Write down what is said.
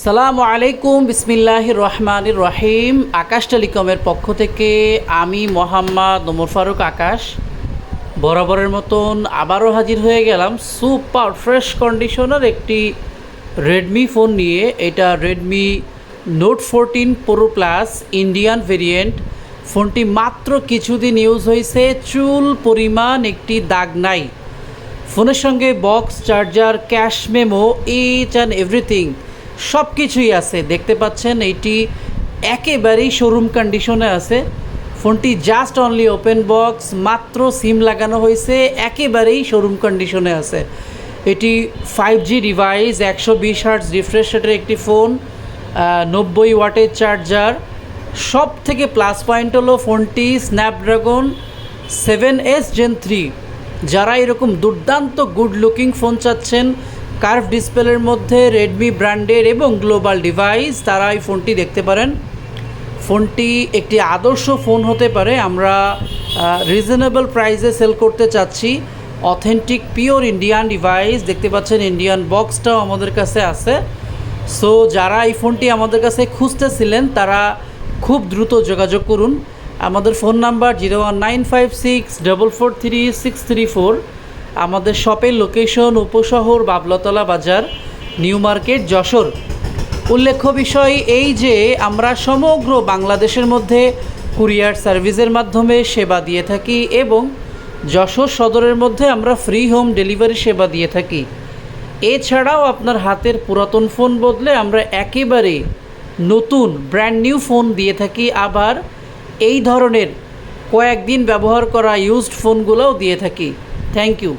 সালামু আলাইকুম, বিসমিল্লাহির রহমানির রহিম। আকাশ টেলিকমের পক্ষ থেকে আমি মোহাম্মদ ওমর ফারুক আকাশ বরাবরের মতন আবারও হাজির হয়ে গেলাম সুপার ফ্রেশ কন্ডিশনের একটি রেডমি ফোন নিয়ে। এটা Redmi note 14 pro plus Indian variant. ফোনটি মাত্র কিছুদিন ইউজ হয়েছে, চুল পরিমাণ একটি দাগ নাই। ফোনের সঙ্গে box, charger, cash memo, each and everything সব কিছুই আছে। দেখতে পাচ্ছেন এইটি একেবারেই শোরুম কন্ডিশনে আছে। ফোনটি জাস্ট অনলি ওপেন বক্স, মাত্র সিম লাগানো হয়েছে, একেবারেই শোরুম কন্ডিশনে আছে। এটি 5G ডিভাইস, 120 হার্টজ রিফ্রেশ রেটের একটি ফোন, 90 ওয়াটের চার্জার। সব থেকে প্লাস পয়েন্ট হলো ফোনটি স্ন্যাপড্রাগন 7S Gen 3। যারা এরকম দুর্দান্ত গুড লুকিং ফোন চাচ্ছেন কার্ভ ডিসপ্লের মধ্যে রেডমি ব্র্যান্ডের এবং গ্লোবাল ডিভাইস, তারা এই ফোনটি দেখতে পারেন। ফোনটি একটি আদর্শ ফোন হতে পারে। আমরা রিজনেবল প্রাইসে সেল করতে চাচ্ছি। অথেন্টিক পিওর ইন্ডিয়ান ডিভাইস, দেখতে পাচ্ছেন ইন্ডিয়ান বক্সটাও আমাদের কাছে আছে। সো যারা এই ফোনটি আমাদের কাছে খুঁজতেছিলেন তারা খুব দ্রুত যোগাযোগ করুন। আমাদের ফোন নাম্বার 01956443634। আমাদের শপের লোকেশন উপশহর বাবলাতলা বাজার, নিউ মার্কেট, যশোর। উল্লেখ্য বিষয় এই যে আমরা সমগ্র বাংলাদেশের মধ্যে কুরিয়ার সার্ভিসের মাধ্যমে সেবা দিয়ে থাকি এবং যশোর সদরের মধ্যে আমরা ফ্রি হোম ডেলিভারি সেবা দিয়ে থাকি। এছাড়াও আপনার হাতের পুরাতন ফোন বদলে আমরা একেবারে নতুন ব্র্যান্ড নিউ ফোন দিয়ে থাকি। আবার এই ধরনের কয়েকদিন ব্যবহার করা ইউজড ফোনগুলোও দিয়ে থাকি। Thank you.